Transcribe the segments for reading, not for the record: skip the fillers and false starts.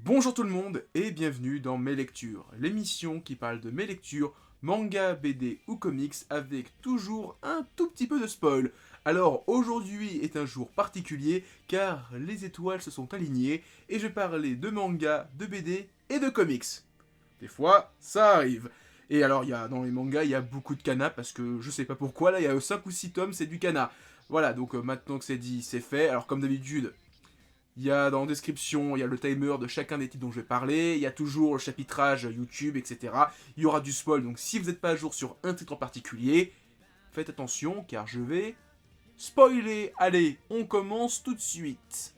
Bonjour tout le monde et bienvenue dans Mes Lectures, l'émission qui parle de mes lectures, manga, BD ou comics avec toujours un tout petit peu de spoil. Alors aujourd'hui est un jour particulier car les étoiles se sont alignées et je vais parler de manga, de BD et de comics. Des fois, ça arrive. Et alors dans les mangas, il y a beaucoup de kana parce que je sais pas pourquoi, là il y a 5 ou 6 tomes, c'est du kana. Voilà, donc maintenant que c'est dit, c'est fait. Alors comme d'habitude, il y a dans la description, il y a le timer de chacun des titres dont je vais parler, il y a toujours le chapitrage YouTube, etc. Il y aura du spoil, donc si vous n'êtes pas à jour sur un titre en particulier, faites attention car je vais spoiler. Allez, on commence tout de suite.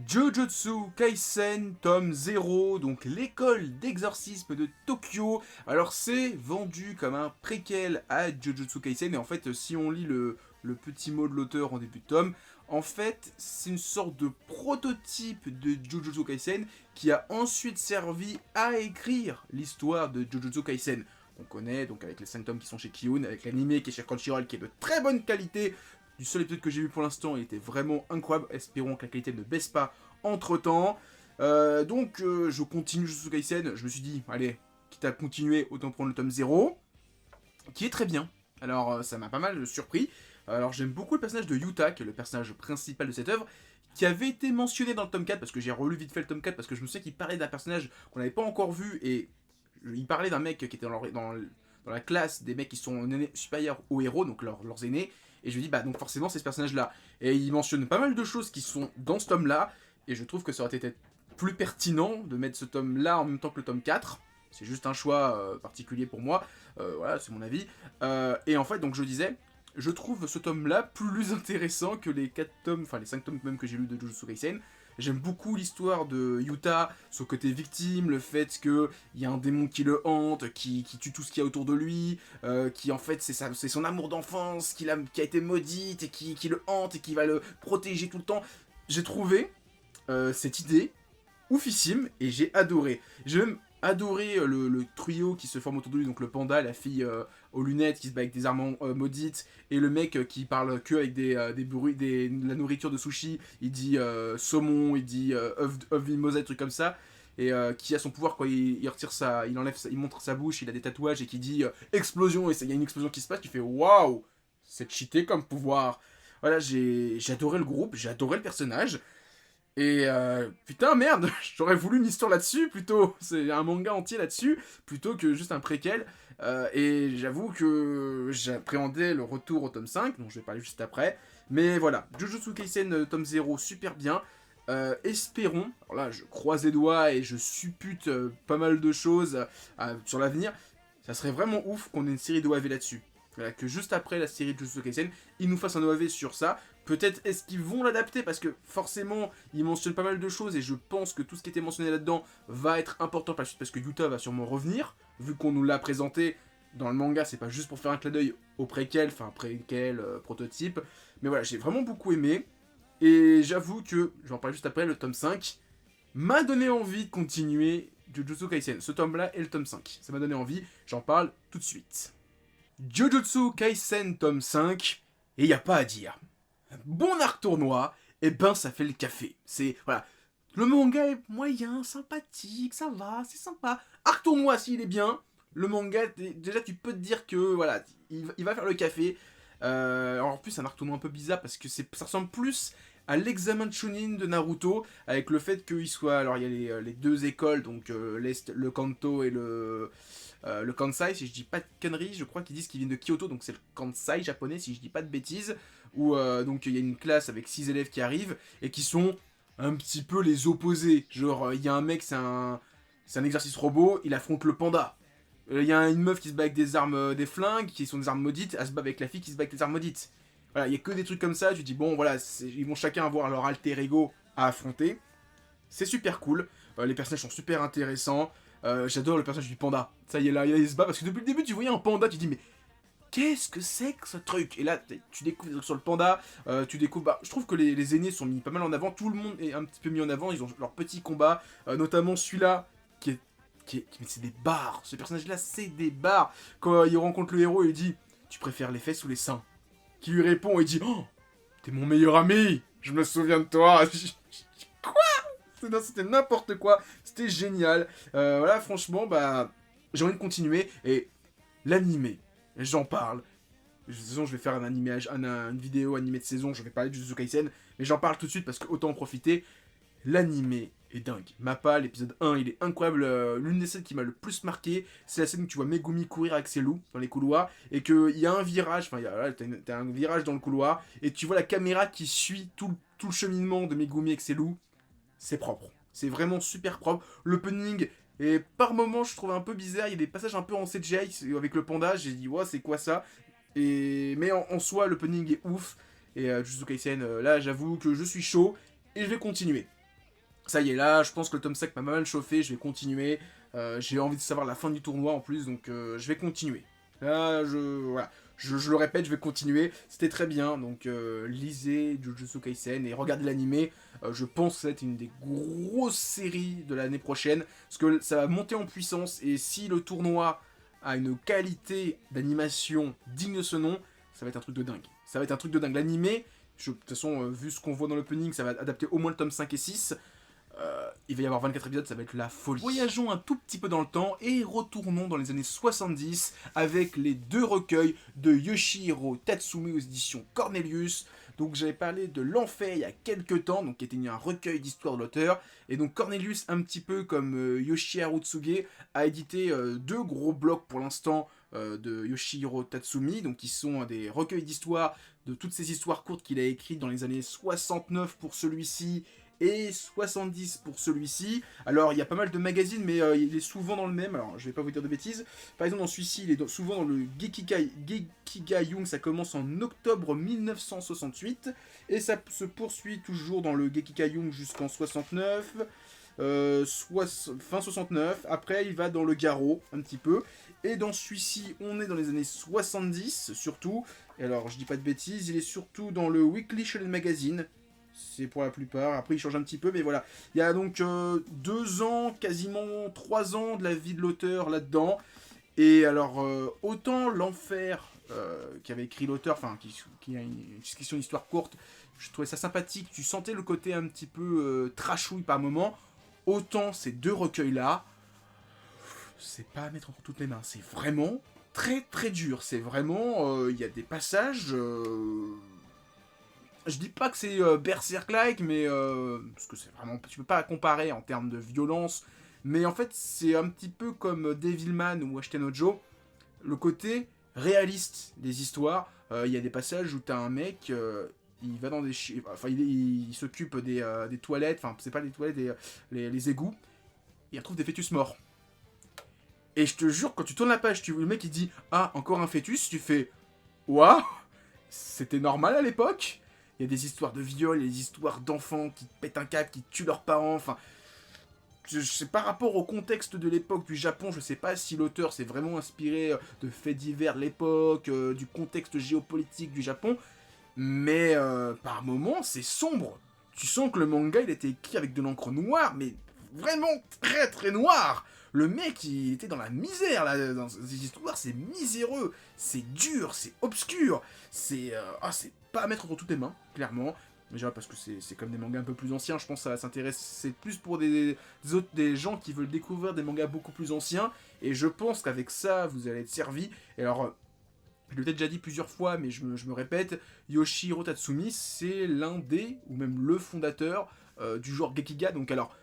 Jujutsu Kaisen tome 0, donc l'école d'exorcisme de Tokyo. Alors c'est vendu comme un préquel à Jujutsu Kaisen, et en fait si on lit le petit mot de l'auteur en début de tome, en fait c'est une sorte de prototype de Jujutsu Kaisen qui a ensuite servi à écrire l'histoire de Jujutsu Kaisen. On connaît donc avec les 5 tomes qui sont chez Kiyun, avec l'anime qui est chez Crunchyroll qui est de très bonne qualité. Du seul épisode que j'ai vu pour l'instant, il était vraiment incroyable. Espérons que la qualité ne baisse pas entre temps. Je continue Jujutsu Kaisen. Je me suis dit, allez, quitte à continuer, autant prendre le tome 0, qui est très bien. Alors, ça m'a pas mal surpris. Alors, j'aime beaucoup le personnage de Yuta, qui est le personnage principal de cette œuvre, qui avait été mentionné dans le tome 4, parce que j'ai relu vite fait le tome 4, parce que je me souviens qu'il parlait d'un personnage qu'on n'avait pas encore vu, et il parlait d'un mec qui était dans la classe des mecs qui sont supérieurs aux héros, donc leurs aînés. Et je lui dis, bah donc forcément c'est ce personnage-là. Et il mentionne pas mal de choses qui sont dans ce tome-là, et je trouve que ça aurait été plus pertinent de mettre ce tome-là en même temps que le tome 4. C'est juste un choix particulier pour moi, voilà, c'est mon avis. Et en fait, donc je disais, je trouve ce tome-là plus intéressant que les 4 tomes, enfin les 5 tomes même que j'ai lu de Jujutsu Kaisen. J'aime beaucoup l'histoire de Yuta, son côté victime, le fait qu'il y a un démon qui le hante, qui tue tout ce qu'il y a autour de lui, qui en fait c'est son amour d'enfance, qui a été maudite et qui le hante et qui va le protéger tout le temps. J'ai trouvé cette idée oufissime et j'ai adoré. J'ai même adoré le trio qui se forme autour de lui, donc le panda, la fille aux lunettes qui se bat avec des armes maudites, et le mec qui parle que avec des bruits, de la nourriture de sushi, il dit saumon, il dit œuf mimosa, des trucs comme ça, et qui a son pouvoir quand il retire il montre sa bouche, il a des tatouages et qui dit explosion, et il y a une explosion qui se passe, tu fais waouh, c'est cheaté comme pouvoir. Voilà, j'ai adoré le groupe, j'ai adoré le personnage. Et putain merde, j'aurais voulu une histoire là-dessus plutôt, c'est un manga entier là-dessus, plutôt que juste un préquel. Et j'avoue que j'appréhendais le retour au tome 5, dont je vais parler juste après. Mais voilà, Jujutsu Kaisen tome 0, super bien. Espérons, alors là je croise les doigts et je suppute pas mal de choses sur l'avenir. Ça serait vraiment ouf qu'on ait une série d'OAV là-dessus. Voilà, que juste après la série de Jujutsu Kaisen, ils nous fassent un OAV sur ça. Peut-être est-ce qu'ils vont l'adapter parce que forcément ils mentionnent pas mal de choses et je pense que tout ce qui était mentionné là-dedans va être important par la suite parce que Yuta va sûrement revenir vu qu'on nous l'a présenté dans le manga, c'est pas juste pour faire un clin d'œil au préquel, prototype, mais voilà, j'ai vraiment beaucoup aimé et j'avoue que, je vais en parler juste après, le tome 5 m'a donné envie de continuer Jujutsu Kaisen, ce tome là et le tome 5, ça m'a donné envie, j'en parle tout de suite. Jujutsu Kaisen tome 5, et y a pas à dire. Bon arc tournoi, et ben ça fait le café. C'est, voilà, le manga est moyen, sympathique, ça va, c'est sympa. Arc tournoi, s'il est bien, le manga, déjà tu peux te dire que, voilà, il va faire le café. Alors en plus, c'est un arc tournoi un peu bizarre, parce que ça ressemble plus à l'examen de Chunin de Naruto, avec le fait qu'il soit, alors il y a les deux écoles, donc le Kanto et le Kansai, si je dis pas de conneries, je crois qu'ils disent qu'ils viennent de Kyoto, donc c'est le Kansai japonais, si je dis pas de bêtises, où donc il y a une classe avec 6 élèves qui arrivent, et qui sont un petit peu les opposés. Genre, il y a un mec, c'est un exercice robot, il affronte le panda. Il y a une meuf qui se bat avec des armes, des flingues, qui sont des armes maudites, elle se bat avec la fille qui se bat avec des armes maudites. Voilà, il y a que des trucs comme ça, tu dis, bon, voilà, ils vont chacun avoir leur alter ego à affronter. C'est super cool, les personnages sont super intéressants. J'adore le personnage du panda. Ça y est, là, il se bat parce que depuis le début, tu voyais un panda, tu dis, mais qu'est-ce que c'est que ce truc? Et là, tu découvres des trucs sur le panda, tu découvres. Bah, je trouve que les aînés sont mis pas mal en avant, tout le monde est un petit peu mis en avant, ils ont leur petit combat, notamment celui-là, mais c'est des barres, ce personnage-là, c'est des barres. Quand il rencontre le héros, il dit, tu préfères les fesses ou les seins? Qui lui répond, il dit, oh, t'es mon meilleur ami, je me souviens de toi. Quoi? Non, c'était n'importe quoi, c'était génial. Voilà, franchement, bah, j'ai envie de continuer. Et l'animé, j'en parle. De toute façon, je vais faire un animé, une vidéo animée de saison, je vais parler de Jujutsu Kaisen, mais j'en parle tout de suite parce que autant en profiter. L'animé est dingue. Mappa, l'épisode 1, il est incroyable. L'une des scènes qui m'a le plus marqué, c'est la scène où tu vois Megumi courir avec ses loups dans les couloirs et qu'il y a un virage, enfin, t'as un virage dans le couloir et tu vois la caméra qui suit tout le cheminement de Megumi avec ses loups. C'est propre. C'est vraiment super propre. L'opening est par moments, je trouve un peu bizarre. Il y a des passages un peu en CGI avec le panda. J'ai dit, ouais, c'est quoi ça? Mais en soi, l'opening est ouf. Et Jujutsu Kaisen, là, j'avoue que je suis chaud et je vais continuer. Ça y est, là, je pense que le tome 5 m'a mal chauffé, je vais continuer. J'ai envie de savoir la fin du tournoi en plus, donc je vais continuer. Là, voilà. Je le répète, je vais continuer. C'était très bien, donc lisez Jujutsu Kaisen et regardez l'animé. Je pense que ça va être une des grosses séries de l'année prochaine, parce que ça va monter en puissance, et si le tournoi a une qualité d'animation digne de ce nom, ça va être un truc de dingue. Ça va être un truc de dingue. L'animé, de toute façon, vu ce qu'on voit dans l'opening, ça va adapter au moins le tome 5 et 6. Il va y avoir 24 épisodes, ça va être la folie. Voyageons un tout petit peu dans le temps et retournons dans les années 70 avec les deux recueils de Yoshihiro Tatsumi aux éditions Cornelius. Donc j'avais parlé de L'Enfer il y a quelques temps, donc qui était un recueil d'histoires de l'auteur. Et donc Cornelius, un petit peu comme Yoshiharu Tsuge, a édité deux gros blocs pour l'instant de Yoshihiro Tatsumi, donc qui sont des recueils d'histoires de toutes ces histoires courtes qu'il a écrites dans les années 69 pour celui-ci et 70 pour celui-ci. Alors, il y a pas mal de magazines, mais il est souvent dans le même. Alors, je vais pas vous dire de bêtises. Par exemple, dans celui-ci, il est souvent dans le Gekigayung. Ça commence en octobre 1968. Et ça se poursuit toujours dans le Gekigayung jusqu'en 69. Fin 69. Après, il va dans le Garo, un petit peu. Et dans celui-ci, on est dans les années 70, surtout. Et alors, je dis pas de bêtises, il est surtout dans le Weekly Shonen Magazine. C'est pour la plupart. Après, il change un petit peu, mais voilà. Il y a donc 2 ans, quasiment 3 ans de la vie de l'auteur là-dedans. Et alors, autant L'Enfer, qui avait écrit l'auteur, enfin, qui a une discussion d'histoire courte, je trouvais ça sympathique. Tu sentais le côté un petit peu trashouille par moment. Autant ces deux recueils-là, c'est pas à mettre entre toutes les mains. C'est vraiment très très dur. C'est vraiment... Il y a des passages... Je dis pas que c'est Berserk-like, mais... parce que c'est vraiment... Tu peux pas comparer en termes de violence. Mais en fait, c'est un petit peu comme Devilman ou Ashiten Ojo. Le côté réaliste des histoires. Il y a des passages où t'as un mec... il va dans des... Enfin, il s'occupe des toilettes. Enfin, c'est pas les toilettes, les égouts. Il retrouve des fœtus morts. Et je te jure, quand tu tournes la page, le mec il dit « Ah, encore un fœtus », tu fais « Waouh, c'était normal à l'époque ?» Il y a des histoires de viol, il y a des histoires d'enfants qui pètent un câble, qui tuent leurs parents, enfin... Je sais, par rapport au contexte de l'époque du Japon, je sais pas si l'auteur s'est vraiment inspiré de faits divers de l'époque, du contexte géopolitique du Japon, mais par moments, c'est sombre. Tu sens que le manga, il était écrit avec de l'encre noire, mais vraiment très très noire. Le mec, il était dans la misère, là, dans ces histoires, c'est miséreux, c'est dur, c'est obscur, c'est pas à mettre entre toutes les mains, clairement. Déjà parce que c'est comme des mangas un peu plus anciens, je pense que ça s'intéresse, c'est plus pour des gens qui veulent découvrir des mangas beaucoup plus anciens, et je pense qu'avec ça, vous allez être servi. Et alors, je l'ai peut-être déjà dit plusieurs fois, mais je me répète, Yoshihiro Tatsumi, c'est l'un des, ou même le fondateur du genre Gekiga. Donc alors,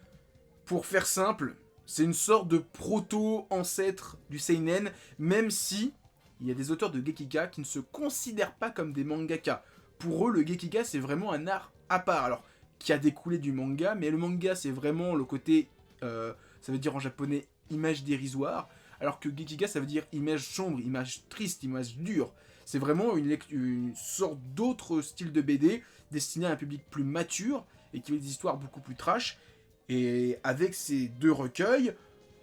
pour faire simple, c'est une sorte de proto-ancêtre du seinen, même si il y a des auteurs de Gekiga qui ne se considèrent pas comme des mangaka. Pour eux, le Gekiga, c'est vraiment un art à part. Alors, qui a découlé du manga, mais le manga, c'est vraiment le côté, ça veut dire en japonais, image dérisoire, alors que Gekiga, ça veut dire image sombre, image triste, image dure. C'est vraiment une sorte d'autre style de BD, destiné à un public plus mature, et qui veut des histoires beaucoup plus trash. Et avec ces deux recueils,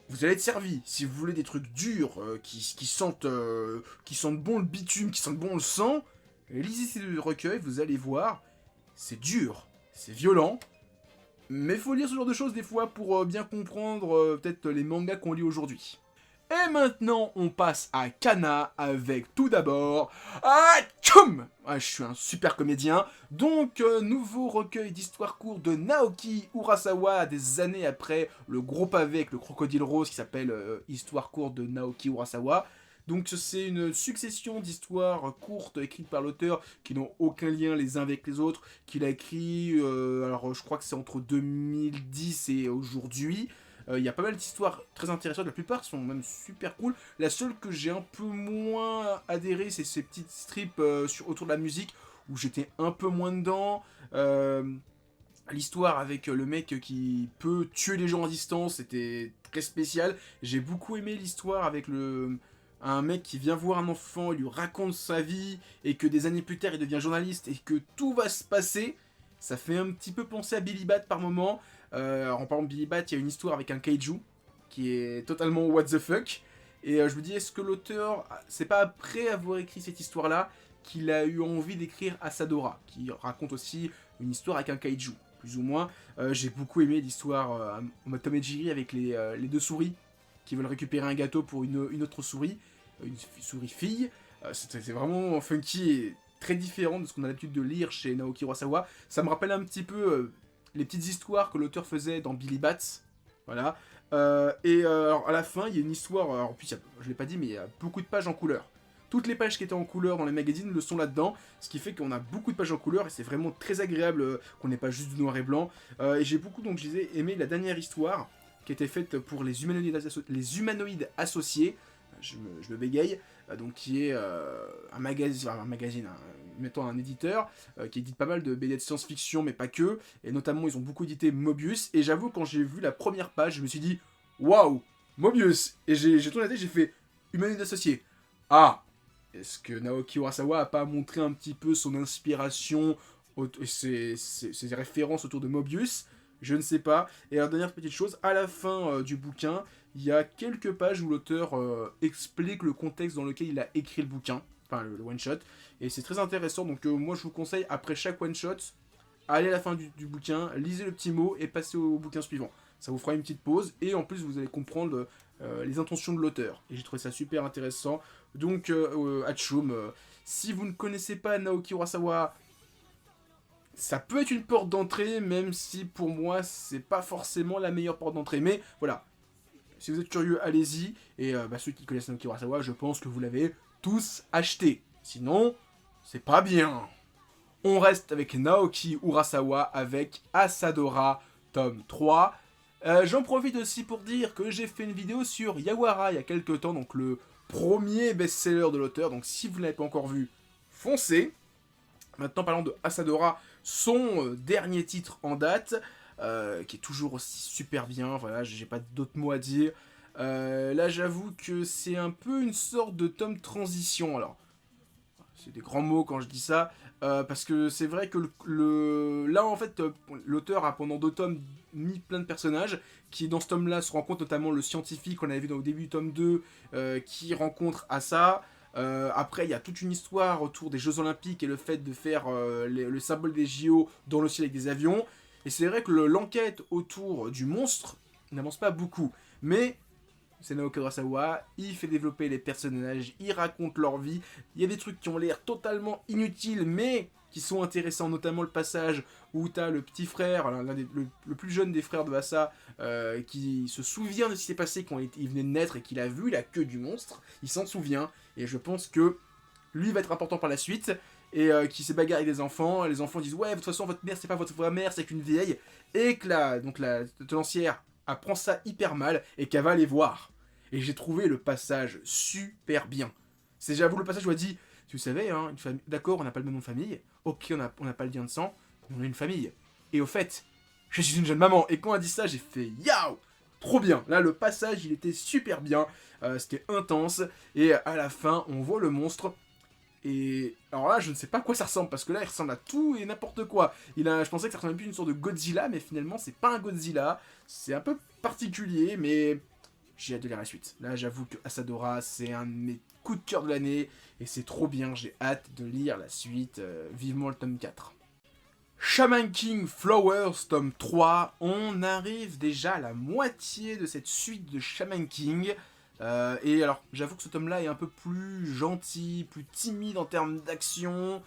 vous allez être servi. Si vous voulez des trucs durs, qui sentent bon le bitume, qui sentent bon le sang, lisez ces deux recueils, vous allez voir, c'est dur, c'est violent, mais faut lire ce genre de choses des fois pour bien comprendre peut-être les mangas qu'on lit aujourd'hui. Et maintenant, on passe à Kana avec tout d'abord... Tchoum! Je suis un super comédien. Donc, nouveau recueil d'histoires courtes de Naoki Urasawa, des années après le gros pavé avec le crocodile rose qui s'appelle Histoire courte de Naoki Urasawa. Donc c'est une succession d'histoires courtes écrites par l'auteur qui n'ont aucun lien les uns avec les autres, qu'il a écrit, alors je crois que c'est entre 2010 et aujourd'hui. Il y a pas mal d'histoires très intéressantes, la plupart sont même super cool. La seule que j'ai un peu moins adhéré, c'est ces petites strips autour de la musique, où j'étais un peu moins dedans. L'histoire avec le mec qui peut tuer les gens à distance, c'était très spécial. J'ai beaucoup aimé l'histoire avec un mec qui vient voir un enfant, il lui raconte sa vie, et que des années plus tard il devient journaliste, et que tout va se passer. Ça fait un petit peu penser à Billy Bat par moment. En parlant de Billy Bat, il y a une histoire avec un kaiju, qui est totalement what the fuck. Et je me dis, est-ce que l'auteur, c'est pas après avoir écrit cette histoire-là, qu'il a eu envie d'écrire Asadora, qui raconte aussi une histoire avec un kaiju, plus ou moins. J'ai beaucoup aimé l'histoire en mode Tom et Jerry avec les deux souris, qui veulent récupérer un gâteau pour une autre souris, une souris fille. C'est vraiment funky et très différent de ce qu'on a l'habitude de lire chez Naoki Urasawa. Ça me rappelle un petit peu les petites histoires que l'auteur faisait dans Billy Bat. Voilà. Alors à la fin, il y a une histoire, alors, en plus je l'ai pas dit, mais il y a beaucoup de pages en couleur. Toutes les pages qui étaient en couleur dans les magazines le sont là-dedans, ce qui fait qu'on a beaucoup de pages en couleur et c'est vraiment très agréable qu'on n'ait pas juste du noir et blanc. Et j'ai beaucoup, donc je disais, aimé la dernière histoire qui était faite pour les humanoïdes associés, je me bégaye, donc qui est un magazine, mettons un éditeur, qui édite pas mal de BD de science-fiction, mais pas que, et notamment ils ont beaucoup édité Mobius, et j'avoue, quand j'ai vu la première page, je me suis dit, waouh, Mobius, et j'ai tourné la tête, j'ai fait, humanoïdes associés, ah, est-ce que Naoki Urasawa a pas montré un petit peu son inspiration, ses références autour de Mobius? Je ne sais pas. Et la dernière petite chose, à la fin du bouquin, il y a quelques pages où l'auteur explique le contexte dans lequel il a écrit le bouquin, enfin le one-shot, et c'est très intéressant, donc moi je vous conseille, après chaque one-shot, allez à la fin du bouquin, lisez le petit mot et passez au bouquin suivant. Ça vous fera une petite pause, et en plus vous allez comprendre les intentions de l'auteur, et j'ai trouvé ça super intéressant. Donc, Hachoum, si vous ne connaissez pas Naoki Urasawa, ça peut être une porte d'entrée, même si pour moi, c'est pas forcément la meilleure porte d'entrée. Mais voilà, si vous êtes curieux, allez-y. Et ceux qui connaissent Naoki Urasawa, je pense que vous l'avez tous acheté. Sinon, c'est pas bien. On reste avec Naoki Urasawa avec Asadora, tome 3. J'en profite aussi pour dire que j'ai fait une vidéo sur Yawara il y a quelques temps, donc le premier best-seller de l'auteur. Donc si vous ne l'avez pas encore vu, foncez. Maintenant, parlons de Asadora, son dernier titre en date, qui est toujours aussi super bien, voilà, j'ai pas d'autres mots à dire. Là, j'avoue que c'est un peu une sorte de tome transition, alors, c'est des grands mots quand je dis ça, parce que c'est vrai que là, en fait, l'auteur a pendant 2 tomes mis plein de personnages, qui dans ce tome-là se rencontrent, notamment le scientifique qu'on avait vu au début du tome 2, qui rencontre Asa. Après, il y a toute une histoire autour des Jeux Olympiques et le fait de faire le symbole des JO dans le ciel avec des avions. Et c'est vrai que l'enquête autour du monstre n'avance pas beaucoup. Mais c'est Naoki Urasawa, il fait développer les personnages, il raconte leur vie. Il y a des trucs qui ont l'air totalement inutiles, mais qui sont intéressants, notamment le passage où t'as le petit frère, le plus jeune des frères de Asa, qui se souvient de ce qui s'est passé quand il venait de naître et qu'il a vu la queue du monstre. Il s'en souvient, et je pense que lui va être important par la suite, et qui s'est bagarré avec des enfants. Les enfants disent ouais, de toute façon votre mère c'est pas votre vraie mère, c'est qu'une vieille, et que la tenancière apprend ça hyper mal et qu'elle va aller voir. Et j'ai trouvé le passage super bien. C'est j'avoue le passage où elle dit, tu savais, hein, une famille, d'accord, on n'a pas le même nom de famille, ok, on n'a pas le lien de sang, mais on a une famille. Et au fait, je suis une jeune maman. Et quand elle dit ça, j'ai fait yaouh, trop bien. Là, le passage, il était super bien, c'était intense. Et à la fin, on voit le monstre. Et alors là, je ne sais pas à quoi ça ressemble, parce que là, il ressemble à tout et n'importe quoi. Je pensais que ça ressemblait plus à une sorte de Godzilla, mais finalement, c'est pas un Godzilla. C'est un peu particulier, mais j'ai hâte de lire la suite. Là, j'avoue que Asadora, c'est un de mes coups de cœur de l'année, et c'est trop bien, j'ai hâte de lire la suite, vivement le tome 4. Shaman King Flowers, tome 3, on arrive déjà à la moitié de cette suite de Shaman King. Et alors, j'avoue que ce tome-là est un peu plus gentil, plus timide en termes d'action,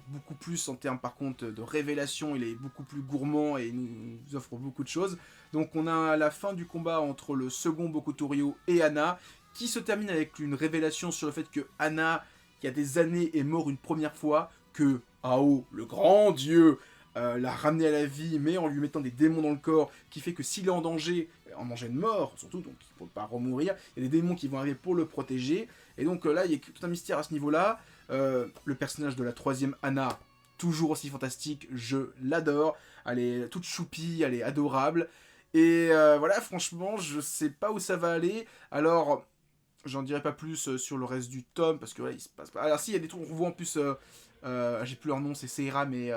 beaucoup plus en termes par contre de révélation, il est beaucoup plus gourmand et il nous offre beaucoup de choses. Donc on a la fin du combat entre le second Bokuto Ryo et Anna, qui se termine avec une révélation sur le fait que Anna, il y a des années, est mort une première fois, que Ao, le grand dieu, l'a ramené à la vie, mais en lui mettant des démons dans le corps, qui fait que s'il est en danger de mort, surtout, donc pour ne pas remourir, il y a des démons qui vont arriver pour le protéger, et donc là, il y a tout un mystère à ce niveau-là. Le personnage de la troisième Anna, toujours aussi fantastique, je l'adore, elle est toute choupie, elle est adorable, et voilà, franchement, je sais pas où ça va aller, alors... J'en dirai pas plus sur le reste du tome, parce que là, il se passe pas... Alors si, il y a des trucs, on revoit en plus... j'ai plus leur nom, c'est Seira, mais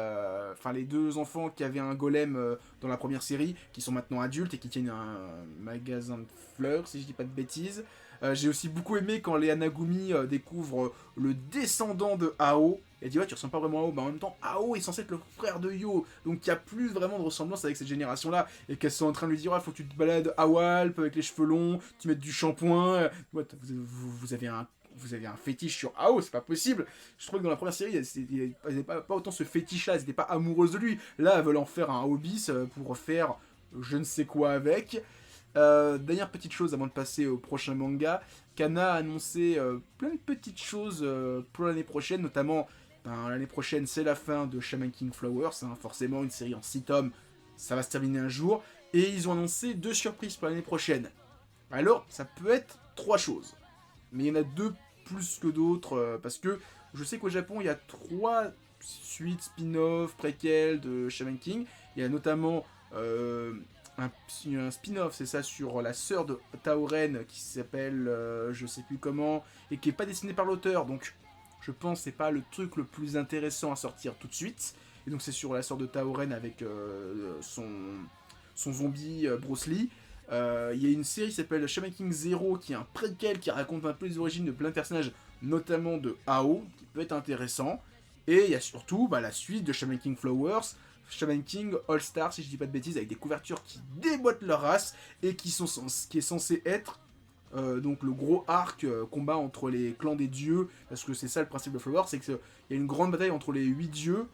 enfin les deux enfants qui avaient un golem dans la première série, qui sont maintenant adultes et qui tiennent un magasin de fleurs, si je dis pas de bêtises. J'ai aussi beaucoup aimé quand les Anagumi découvrent le descendant de Ao. Et dit ouais, tu ressembles pas vraiment à Ao, mais en même temps Ao est censé être le frère de Yo, donc il y a plus vraiment de ressemblance avec cette génération là, et qu'elles sont en train de lui dire ouais, faut que tu te balades à Walp avec les cheveux longs, tu mettes du shampoing, ouais, vous avez un fétiche sur Ao, c'est pas possible. Je trouve que dans la première série, elles n'avaient pas autant ce fétiche-là, elles n'étaient pas amoureuses de lui. Là, elles veulent en faire un hobby pour faire je ne sais quoi avec. Dernière petite chose avant de passer au prochain manga, Kana a annoncé plein de petites choses pour l'année prochaine, notamment l'année prochaine c'est la fin de Shaman King Flowers, hein, forcément une série en 6 tomes, ça va se terminer un jour, et ils ont annoncé 2 surprises pour l'année prochaine. Alors, ça peut être 3 choses, mais il y en a 2 plus que d'autres, parce que je sais qu'au Japon, il y a 3 suites, spin-off, préquels de Shaman King. Il y a notamment un spin-off, c'est ça, sur la sœur de Taoren, qui s'appelle je sais plus comment, et qui est pas dessiné par l'auteur, donc je pense que c'est pas le truc le plus intéressant à sortir tout de suite. Et donc c'est sur la sœur de Taoren avec son zombie Bruce Lee. Il y a une série qui s'appelle Shaman King Zero, qui est un préquel qui raconte un peu les origines de plein de personnages, notamment de Ao, qui peut être intéressant. Et il y a surtout la suite de Shaman King Flowers, Shaman King All Star, si je dis pas de bêtises, avec des couvertures qui déboîtent leur race et qui est censé être donc le gros arc combat entre les clans des dieux, parce que c'est ça le principe de Flowers, c'est qu'il y a une grande bataille entre les 8 dieux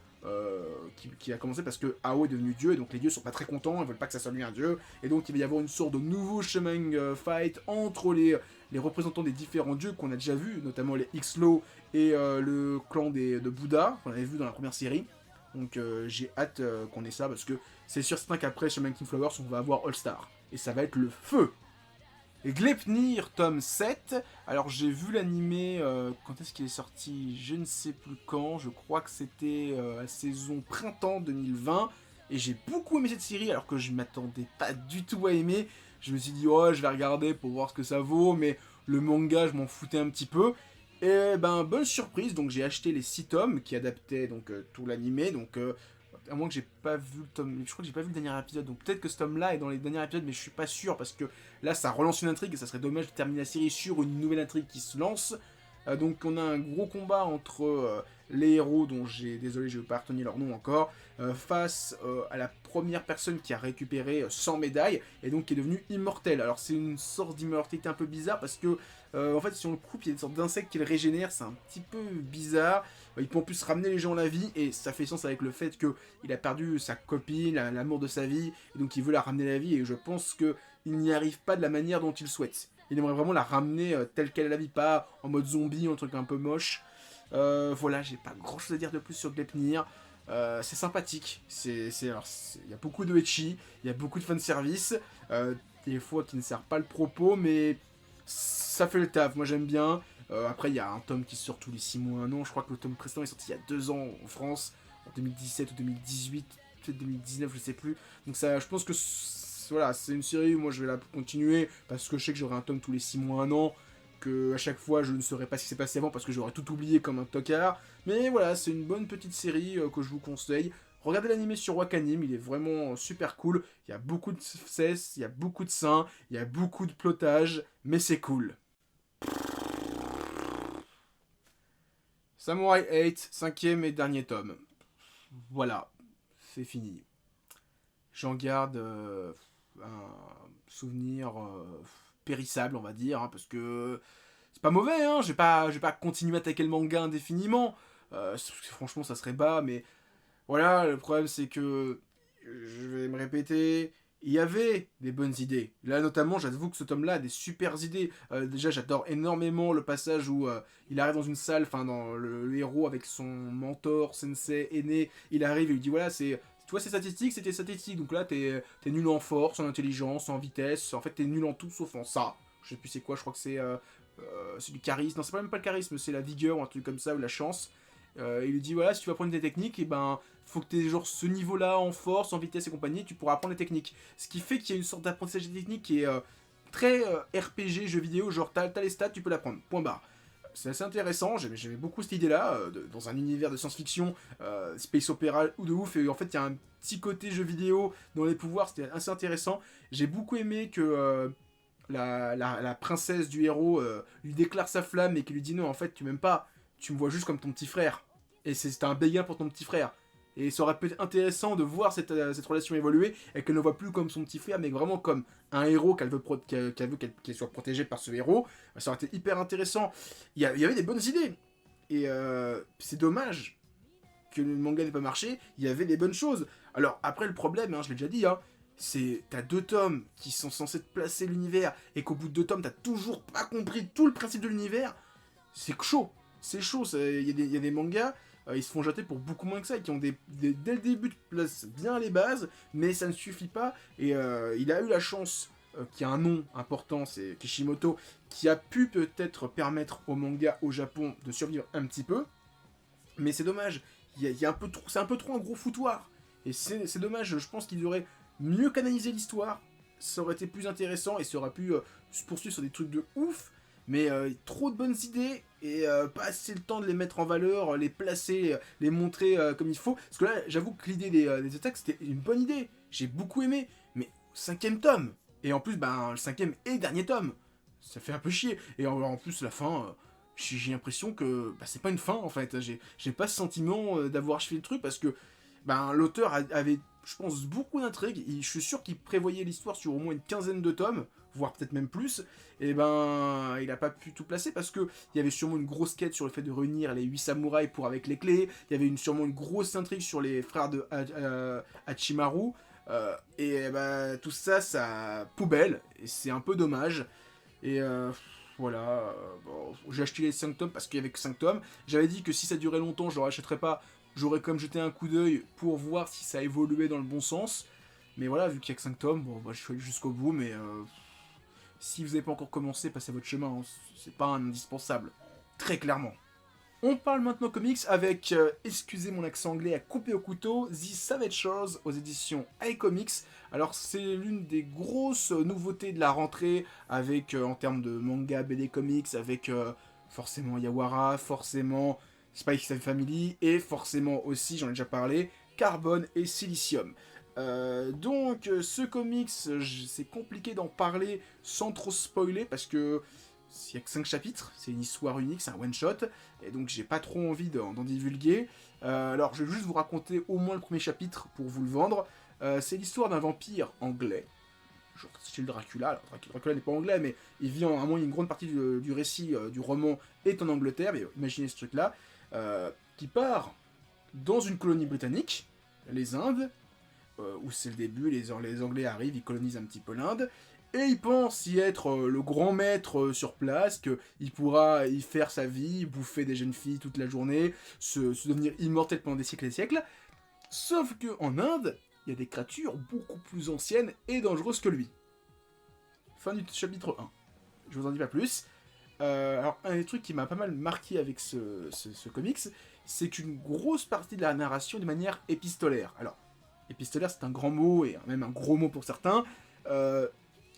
qui a commencé parce que Ao est devenu dieu, et donc les dieux sont pas très contents, ils veulent pas que ça soit lui un dieu, et donc il va y avoir une sorte de nouveau Shaman fight entre les représentants des différents dieux qu'on a déjà vus, notamment les X-Law et le clan de Bouddha, qu'on avait vu dans la première série. Donc j'ai hâte qu'on ait ça, parce que c'est sûr certain qu'après Shaman King Flowers, on va avoir All Star. Et ça va être le feu. Et Gleipnir, tome 7. Alors j'ai vu l'animé, quand est-ce qu'il est sorti? Je ne sais plus quand. Je crois que c'était la saison printemps 2020. Et j'ai beaucoup aimé cette série, alors que je m'attendais pas du tout à aimer. Je me suis dit, oh, je vais regarder pour voir ce que ça vaut. Mais le manga, je m'en foutais un petit peu. Et bonne surprise, donc j'ai acheté les 6 tomes qui adaptaient donc tout l'animé, donc à moins que j'ai pas vu le tome, je crois que j'ai pas vu le dernier épisode, donc peut-être que ce tome là est dans les derniers épisodes, mais je suis pas sûr, parce que là ça relance une intrigue et ça serait dommage de terminer la série sur une nouvelle intrigue qui se lance. Donc on a un gros combat entre les héros, dont désolé je vais pas retenir leur nom encore, face à la première personne qui a récupéré 100 médailles, et donc qui est devenue immortelle. Alors c'est une sorte d'immortalité un peu bizarre, parce que en fait si on le coupe, il y a une sorte d'insecte qui le régénère, c'est un petit peu bizarre. Il peut en plus ramener les gens à la vie, et ça fait sens avec le fait qu'il a perdu sa copine, l'amour de sa vie, et donc il veut la ramener à la vie, et je pense qu'il n'y arrive pas de la manière dont il souhaite. Il aimerait vraiment la ramener telle qu'elle est la vie, pas en mode zombie, un truc un peu moche. Voilà, j'ai pas grand chose à dire de plus sur Gleipnir. C'est sympathique, il y a beaucoup de ecchi, il y a beaucoup de fanservice, des fois qui ne servent pas le propos, mais ça fait le taf, moi j'aime bien. Après, il y a un tome qui sort tous les 6 mois, 1 an. Je crois que le tome précédent est sorti il y a 2 ans en France, en 2017 ou 2018, peut-être 2019, je sais plus. Donc ça, je pense que voilà, c'est une série où moi je vais la continuer, parce que je sais que j'aurai un tome tous les 6 mois, 1 an, que à chaque fois je ne saurais pas ce qui s'est passé avant, parce que j'aurais tout oublié comme un tocard. Mais voilà, c'est une bonne petite série que je vous conseille. Regardez l'animé sur Wakanim, il est vraiment super cool. Il y a beaucoup de cesse, il y a beaucoup de seins, il y a beaucoup de plotage, mais c'est cool. Samurai 8, cinquième et dernier tome. Voilà, c'est fini. J'en garde un souvenir périssable, on va dire, hein, parce que c'est pas mauvais, hein, je vais pas continuer à attaquer le manga indéfiniment, franchement ça serait bas, mais voilà, le problème c'est que, je vais me répéter, il y avait des bonnes idées. Là notamment, j'avoue que ce tome-là a des super idées. Déjà, j'adore énormément le passage où il arrive dans une salle, enfin dans le héros avec son mentor, sensei, aîné, il arrive et il dit voilà, toi c'est statistique, c'était statistique, donc là t'es nul en force, en intelligence, en vitesse, en fait t'es nul en tout sauf en ça. Je sais plus c'est quoi, je crois que c'est du charisme, non c'est même pas le charisme, c'est la vigueur ou un truc comme ça, ou la chance. Il lui dit voilà, si tu veux apprendre des techniques, et ben faut que tu aies genre ce niveau-là en force, en vitesse et compagnie, tu pourras apprendre les techniques. Ce qui fait qu'il y a une sorte d'apprentissage des techniques qui est très RPG, jeu vidéo, genre t'as les stats, tu peux l'apprendre, point barre. C'est assez intéressant, j'aimais beaucoup cette idée-là, dans un univers de science-fiction, space opéra ou de ouf, et en fait il y a un petit côté jeu vidéo dans les pouvoirs, c'était assez intéressant. J'ai beaucoup aimé que la princesse du héros lui déclare sa flamme et qu'il lui dit non, en fait tu m'aimes pas, tu me vois juste comme ton petit frère. Et c'est un béguin pour ton petit frère. Et ça aurait pu être intéressant de voir cette relation évoluer et qu'elle ne voit plus comme son petit frère, mais vraiment comme un héros qu'elle veut qu'elle soit protégée par ce héros. Ça aurait été hyper intéressant. Il y avait des bonnes idées. Et c'est dommage que le manga n'ait pas marché. Il y avait des bonnes choses. Alors après, le problème, hein, je l'ai déjà dit, hein, c'est t'as 2 tomes qui sont censés te placer l'univers et qu'au bout de 2 tomes, t'as toujours pas compris tout le principe de l'univers. C'est chaud. C'est chaud. Il y a des mangas. Ils se font jeter pour beaucoup moins que ça, qui ont dès le début de place bien les bases, mais ça ne suffit pas. Et il a eu la chance qu'il y a un nom important, c'est Kishimoto, qui a pu peut-être permettre au manga au Japon de survivre un petit peu. Mais c'est dommage, c'est un peu trop un gros foutoir. Et c'est dommage, je pense qu'il aurait mieux canalisé l'histoire, ça aurait été plus intéressant et ça aurait pu se poursuivre sur des trucs de ouf. Mais trop de bonnes idées et pas assez le temps de les mettre en valeur, les placer, les montrer comme il faut. Parce que là, j'avoue que l'idée des attaques, c'était une bonne idée. J'ai beaucoup aimé. Mais 5ème tome. Et en plus, ben, le 5ème et dernier tome. Ça fait un peu chier. Et en plus, la fin, j'ai l'impression que bah, c'est pas une fin en fait. J'ai pas ce sentiment d'avoir achevé le truc parce que ben, l'auteur avait, je pense, beaucoup d'intrigues. Je suis sûr qu'il prévoyait l'histoire sur au moins une quinzaine de tomes, voire peut-être même plus. Et ben, il a pas pu tout placer parce que il y avait sûrement une grosse quête sur le fait de réunir les 8 samouraïs pour avec les clés. Il y avait sûrement une grosse intrigue sur les frères de Hachimaru. Et ben, tout ça, ça poubelle. Et c'est un peu dommage. Et voilà. Bon, j'ai acheté les 5 tomes parce qu'il y avait que 5 tomes. J'avais dit que si ça durait longtemps, je ne rachèterais pas. J'aurais comme jeté un coup d'œil pour voir si ça évoluait dans le bon sens. Mais voilà, vu qu'il n'y a que 5 tomes, bon, bah, je suis allé jusqu'au bout, mais si vous n'avez pas encore commencé, passez votre chemin, hein. C'est pas un indispensable. Très clairement. On parle maintenant comics avec, excusez mon accent anglais à couper au couteau, The Savage Shores aux éditions iComics. Alors c'est l'une des grosses nouveautés de la rentrée avec, en termes de manga, BD comics, avec forcément Yawara, forcément Spy X Family et forcément aussi, j'en ai déjà parlé, Carbone et Silicium. Donc ce comics, c'est compliqué d'en parler sans trop spoiler parce que il y a que 5 chapitres, c'est une histoire unique, c'est un one-shot, et donc j'ai pas trop envie d'en divulguer. Alors je vais juste vous raconter au moins le premier chapitre pour vous le vendre. C'est l'histoire d'un vampire anglais, genre style Dracula. Alors Dracula n'est pas anglais, mais il vit à moins une grande partie du récit du roman est en Angleterre, mais imaginez ce truc-là, qui part dans une colonie britannique, les Indes, où c'est le début, les Anglais arrivent, ils colonisent un petit peu l'Inde, et il pense y être le grand maître sur place, qu'il pourra y faire sa vie, bouffer des jeunes filles toute la journée, se devenir immortel pendant des siècles et des siècles. Sauf qu'en Inde, il y a des créatures beaucoup plus anciennes et dangereuses que lui. Fin du chapitre 1. Je vous en dis pas plus. Alors, un des trucs qui m'a pas mal marqué avec ce comics, c'est qu'une grosse partie de la narration est de manière épistolaire. Alors, épistolaire, c'est un grand mot, et même un gros mot pour certains.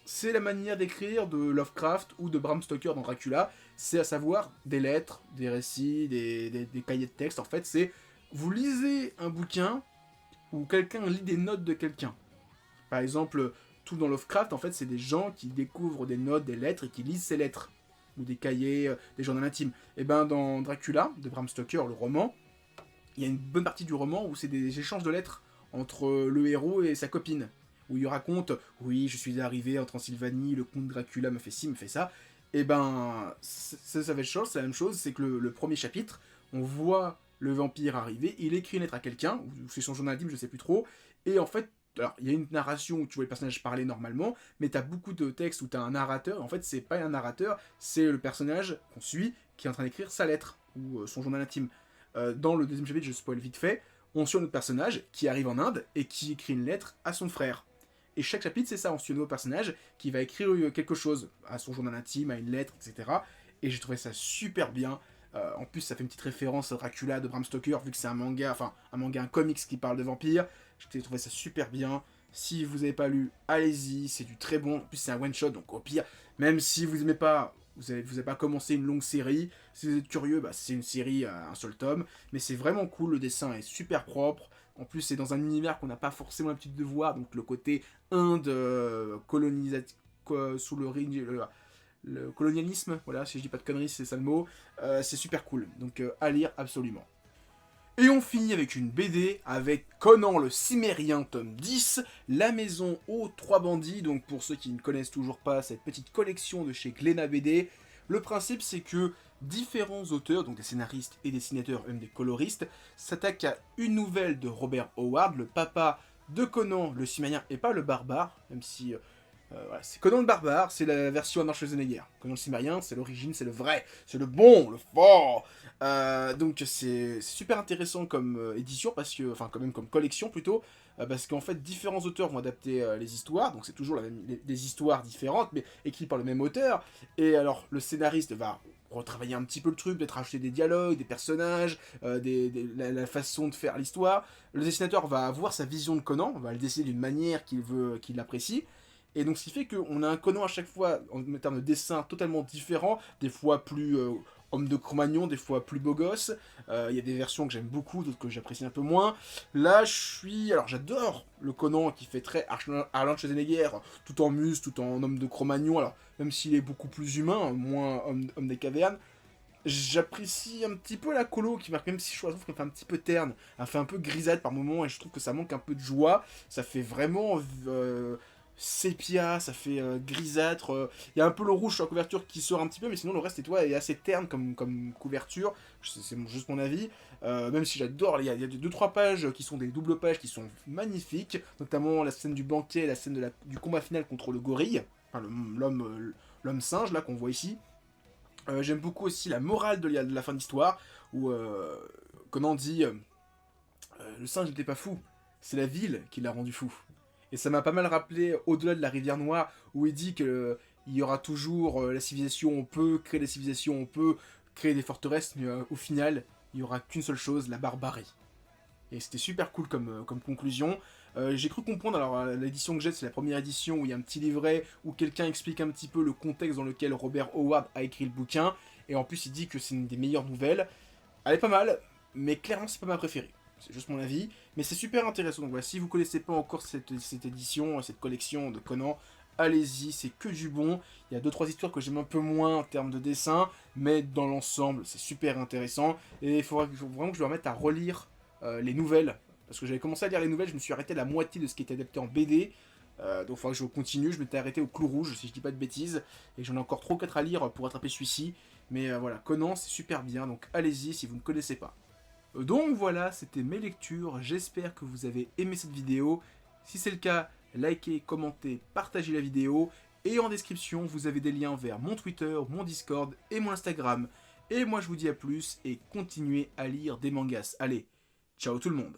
C'est la manière d'écrire de Lovecraft ou de Bram Stoker dans Dracula. C'est à savoir des lettres, des récits, des cahiers de texte. En fait, c'est vous lisez un bouquin où quelqu'un lit des notes de quelqu'un. Par exemple, tout dans Lovecraft, en fait, c'est des gens qui découvrent des notes, des lettres et qui lisent ces lettres. Ou des cahiers, des journaux intimes. Et ben dans Dracula, de Bram Stoker, le roman, il y a une bonne partie du roman où c'est des échanges de lettres entre le héros et sa copine. où il raconte « Oui, je suis arrivé en Transylvanie, le comte Dracula me fait ci, me fait ça », et ben, ça va être chose, c'est la même chose, c'est que le premier chapitre, on voit le vampire arriver, il écrit une lettre à quelqu'un, ou c'est son journal intime, je sais plus trop, et en fait, alors, il y a une narration où tu vois les personnages parler normalement, mais t'as beaucoup de textes où t'as un narrateur, et en fait, c'est pas un narrateur, c'est le personnage qu'on suit qui est en train d'écrire sa lettre, ou son journal intime. Dans le deuxième chapitre, je spoil vite fait, on suit notre personnage qui arrive en Inde et qui écrit une lettre à son frère. Et chaque chapitre, c'est ça, on suit un nouveau personnage qui va écrire quelque chose, à son journal intime, à une lettre, etc. Et j'ai trouvé ça super bien. En plus, ça fait une petite référence à Dracula de Bram Stoker, vu que c'est un manga, un comics qui parle de vampires. J'ai trouvé ça super bien. Si vous n'avez pas lu, allez-y, c'est du très bon. En plus, c'est un one-shot, donc au pire, même si vous n'aimez pas, vous avez pas commencé une longue série, si vous êtes curieux, bah, c'est une série à un seul tome. Mais c'est vraiment cool, le dessin est super propre. En plus, c'est dans un univers qu'on n'a pas forcément l'habitude de voir, donc le côté Inde colonisatique, sous le colonialisme, voilà, si je dis pas de conneries, c'est ça le mot, c'est super cool, donc à lire absolument. Et on finit avec une BD avec Conan le Cimérien, tome 10, La Maison aux Trois Bandits, donc pour ceux qui ne connaissent toujours pas cette petite collection de chez Glénat BD, le principe c'est que différents auteurs, donc des scénaristes et dessinateurs, même des coloristes, s'attaquent à une nouvelle de Robert Howard, le papa de Conan le Cimérien et pas le barbare, même si voilà, c'est Conan le Barbare, c'est la version Arnold Schwarzenegger. Conan le Cimérien, c'est l'origine, c'est le vrai, c'est le bon, le fort. Donc c'est super intéressant comme édition, parce que, enfin quand même comme collection plutôt, parce qu'en fait différents auteurs vont adapter les histoires, donc c'est toujours des histoires différentes, mais écrites par le même auteur. Et alors le scénariste va retravailler un petit peu le truc, peut-être rajouter des dialogues, des personnages, la façon de faire l'histoire. Le dessinateur va avoir sa vision de Conan, va le dessiner d'une manière qu'il apprécie. Et donc, ce qui fait qu'on a un Conan à chaque fois, en termes de dessin, totalement différent, des fois plus homme de Cro-Magnon, des fois plus beau gosse. Il y a des versions que j'aime beaucoup, d'autres que j'apprécie un peu moins. Là, alors j'adore le Conan qui fait très Arnold Schwarzenegger, tout en muscle, tout en homme de Cro-Magnon. Alors, même s'il est beaucoup plus humain, moins homme des cavernes, j'apprécie un petit peu la colo qui marque, même si je trouve qu'elle fait un petit peu terne, elle fait un peu grisâtre par moments et je trouve que ça manque un peu de joie. Ça fait vraiment sépia, ça fait grisâtre. Il y a un peu le rouge sur la couverture qui sort un petit peu, mais sinon le reste est assez terne comme couverture. C'est juste mon avis. Même si j'adore, il y a 2-3 pages qui sont des doubles pages qui sont magnifiques, notamment la scène du banquet et la scène du combat final contre le gorille, enfin l'homme singe là qu'on voit ici. J'aime beaucoup aussi la morale de la fin d'histoire, où Conan dit le singe n'était pas fou, c'est la ville qui l'a rendu fou. Et ça m'a pas mal rappelé Au-delà de la rivière Noire, où il dit qu'il y aura toujours la civilisation, on peut créer des civilisations, on peut créer des forteresses, mais au final, il n'y aura qu'une seule chose, la barbarie. Et c'était super cool comme conclusion. J'ai cru comprendre, alors l'édition que j'ai, c'est la première édition où il y a un petit livret où quelqu'un explique un petit peu le contexte dans lequel Robert Howard a écrit le bouquin, et en plus il dit que c'est une des meilleures nouvelles. Elle est pas mal, mais clairement c'est pas ma préférée. C'est juste mon avis, mais c'est super intéressant. Donc voilà, si vous connaissez pas encore cette édition, cette collection de Conan, allez-y, c'est que du bon. Il y a 2-3 histoires que j'aime un peu moins en termes de dessin, mais dans l'ensemble, c'est super intéressant. Et il faudra vraiment que je me remette à relire les nouvelles. Parce que j'avais commencé à lire les nouvelles, je me suis arrêté à la moitié de ce qui était adapté en BD. Donc il faudra que je continue, je m'étais arrêté au Clou Rouge, si je dis pas de bêtises. Et j'en ai encore 3-4 à lire pour attraper celui-ci. Mais voilà, Conan, c'est super bien, donc allez-y si vous ne connaissez pas. Donc voilà, c'était mes lectures, j'espère que vous avez aimé cette vidéo. Si c'est le cas, likez, commentez, partagez la vidéo. Et en description, vous avez des liens vers mon Twitter, mon Discord et mon Instagram. Et moi je vous dis à plus et continuez à lire des mangas. Allez, ciao tout le monde.